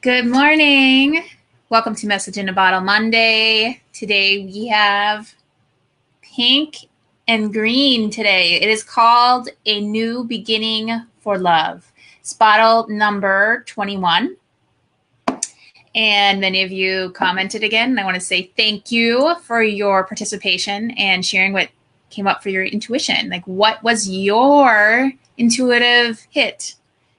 Good morning. Welcome to Message in a Bottle Monday. Today we have pink and green today. It is called A New Beginning for Love. It's bottle number 21. And many of you commented again. I want to say thank you for your participation and sharing what came up for your intuition. Like, what was your intuitive hit?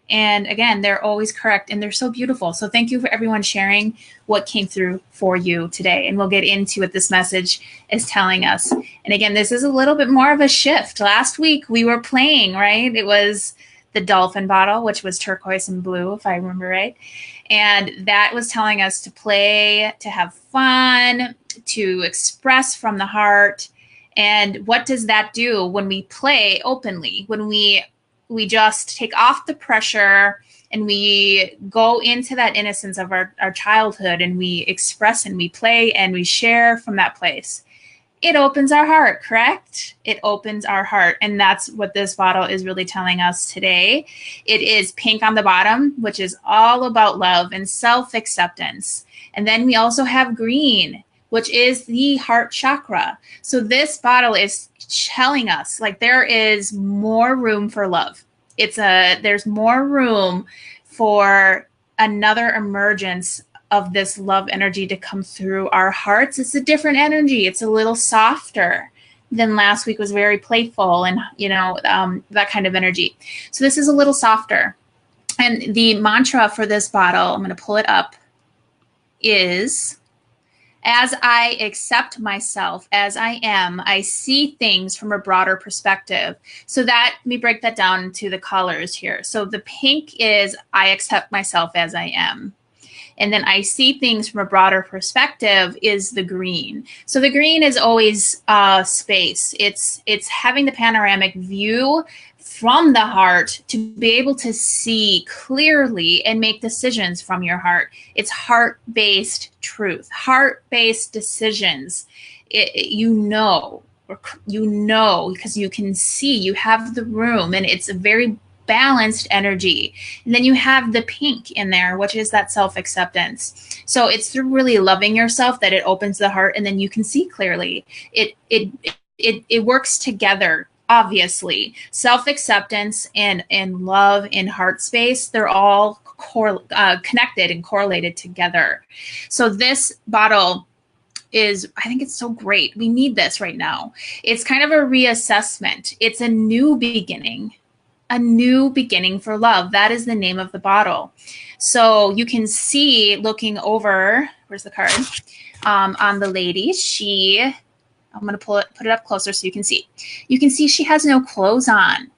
And again, they're always correct and they're so beautiful. So thank you for everyone sharing what came through for you today. And we'll get into what this message is telling us. And again, this is a little bit more of a shift. Last week we were playing, right? It was the dolphin bottle, which was turquoise and blue, if I remember right. And that was telling us to play, to have fun, to express from the heart. And what does that do when we play openly, when we just take off the pressure and we go into that innocence of our childhood and we express and we play and we share from that place? It opens our heart, correct? It opens our heart. And that's what this bottle is really telling us today. It is pink on the bottom, which is all about love and self-acceptance. And then we also have green, which is the heart chakra. So this bottle is telling us like there is more room for love. There's more room for another emergence of this love energy to come through our hearts. It's a different energy. It's a little softer than last week was very playful and, that kind of energy. So this is a little softer. And the mantra for this bottle, I'm going to pull it up, is, as I accept myself as I am, I see things from a broader perspective. So let me break that down to the colors here. So the pink is I accept myself as I am. And then I see things from a broader perspective is the green. So the green is always space. It's having the panoramic view from the heart to be able to see clearly and make decisions from your heart. It's heart-based truth, heart-based decisions. You know, because you can see, you have the room, and it's a very balanced energy. And then you have the pink in there, which is that self-acceptance. So it's through really loving yourself that it opens the heart, and then you can see clearly. It works together. Obviously, self-acceptance and love in heart space, they're all connected and correlated together. So this bottle is, I think it's so great. We need this right now. It's kind of a reassessment. It's a new beginning for love. That is the name of the bottle. So you can see, looking over, where's the card? On the lady, I'm going to put it up closer so you can see. You can see she has no clothes on.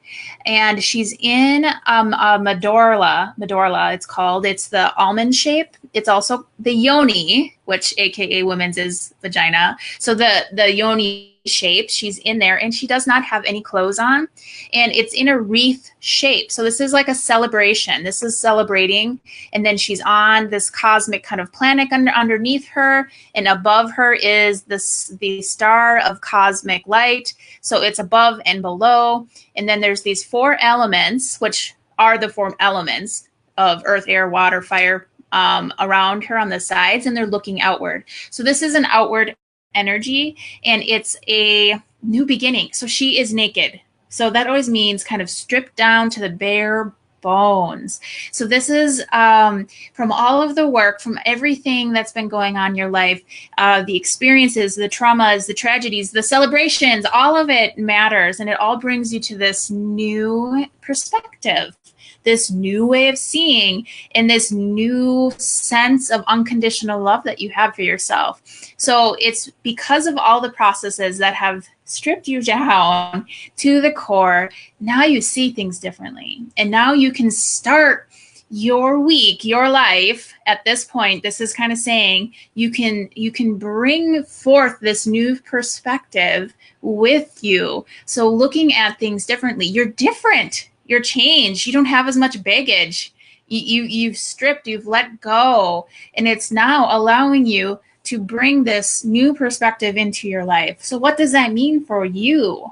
And she's in a medulla, it's called. It's the almond shape. It's also the yoni, which AKA women's is vagina. So the yoni shape, she's in there, and she does not have any clothes on. And it's in a wreath shape. So this is like a celebration. This is celebrating. And then she's on this cosmic kind of planet underneath her. And above her is the star of cosmic light. So it's above and below. And then there's these 4 elements, which are the 4 elements of earth, air, water, fire, around her on the sides, and they're looking outward. So this is an outward energy, and it's a new beginning. So she is naked. So that always means kind of stripped down to the bare bones. So this is from all of the work, from everything that's been going on in your life, the experiences, the traumas, the tragedies, the celebrations, all of it matters. And it all brings you to this new perspective, this new way of seeing, and this new sense of unconditional love that you have for yourself. So it's because of all the processes that have stripped you down to the core, now you see things differently. And now you can start your week, your life at this point. This is kind of saying you can bring forth this new perspective with you. So looking at things differently, you're different. You're changed. You don't have as much baggage. You've stripped, you've let go, and it's now allowing you to bring this new perspective into your life. So what does that mean for you?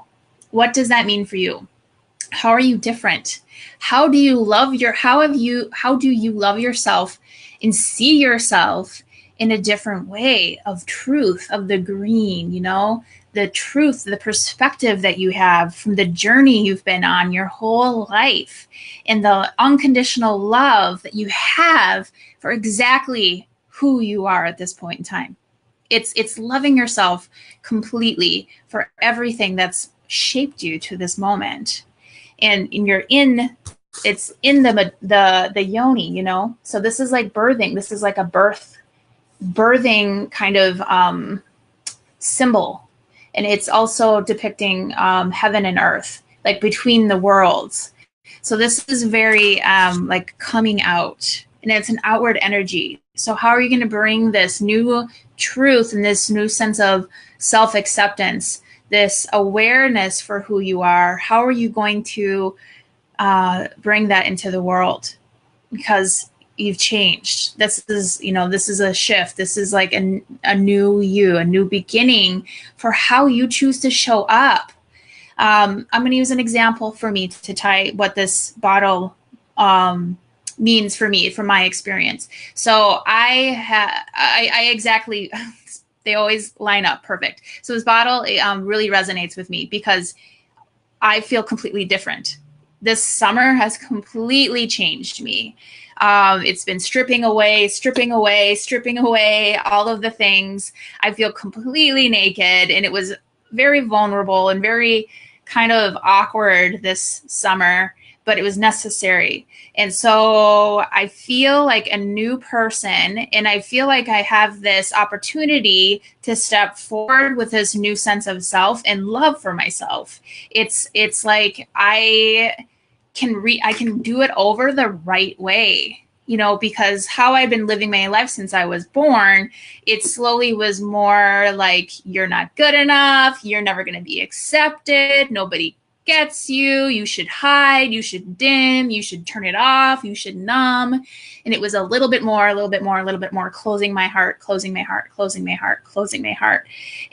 What does that mean for you? How are you different? How do you love yourself and see yourself in a different way of truth, of the green, you know, the truth, the perspective that you have from the journey you've been on your whole life, and the unconditional love that you have for exactly who you are at this point in time. It's loving yourself completely for everything that's shaped you to this moment. And you're in, it's in the yoni, you know? So this is like birthing. This is like a birthing kind of symbol. And it's also depicting heaven and earth, like between the worlds. So this is very like coming out, and it's an outward energy. So how are you going to bring this new truth and this new sense of self-acceptance, this awareness for who you are? How are you going to bring that into the world? Because you've changed. This is, you know, this is a shift. This is like a new you, a new beginning for how you choose to show up. I'm going to use an example for me to tie what this bottle means for me, from my experience. So I exactly, they always line up perfect. So this bottle really resonates with me because I feel completely different. This summer has completely changed me. It's been stripping away all of the things. I feel completely naked, and it was very vulnerable and very kind of awkward this summer, but it was necessary. And so I feel like a new person, and I feel like I have this opportunity to step forward with this new sense of self and love for myself. It's like I can do it over the right way, you know, because how I've been living my life since I was born, it slowly was more like, you're not good enough, you're never going to be accepted, nobody gets you, you should hide, you should dim, you should turn it off, you should numb. And it was a little bit more, closing my heart.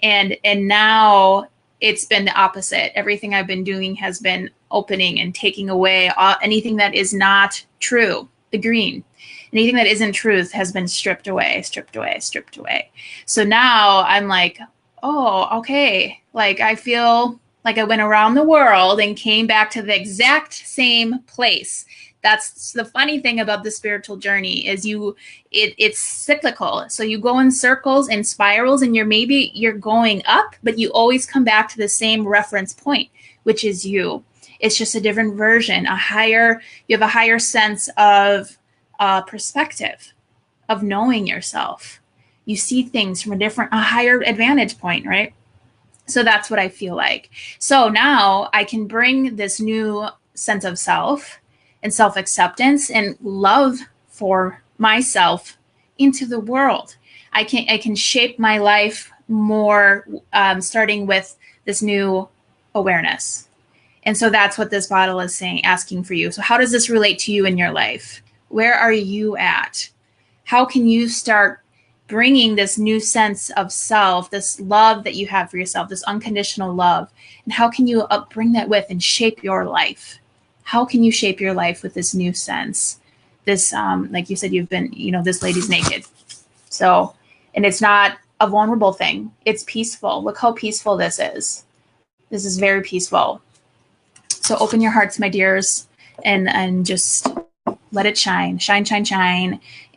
And now it's been the opposite. Everything I've been doing has been opening and taking away anything that is not true, the green. Anything that isn't truth has been stripped away. So now I'm like, oh, okay. Like I feel like I went around the world and came back to the exact same place. That's the funny thing about the spiritual journey is it's cyclical. So you go in circles and spirals, and you're going up, but you always come back to the same reference point, which is you. It's just a different version, you have a higher sense of perspective, of knowing yourself. You see things from a higher advantage point, right? So that's what I feel like. So now I can bring this new sense of self and self-acceptance and love for myself into the world. I can shape my life more, starting with this new awareness. And so that's what this bottle is saying, asking for you. So how does this relate to you in your life? Where are you at? How can you start bringing this new sense of self, this love that you have for yourself, this unconditional love? And how can you bring that with and shape your life? How can you shape your life with this new sense? This, like you said, you've been, you know, this lady's naked. So, and it's not a vulnerable thing. It's peaceful. Look how peaceful this is. This is very peaceful. So open your hearts, my dears, and just let it shine,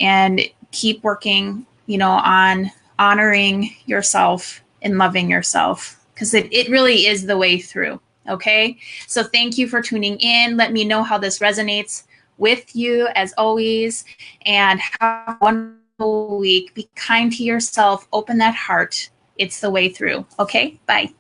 and keep working, you know, on honoring yourself and loving yourself, because it really is the way through. Okay. So thank you for tuning in. Let me know how this resonates with you as always, and have a wonderful week. Be kind to yourself. Open that heart. It's the way through. Okay. Bye.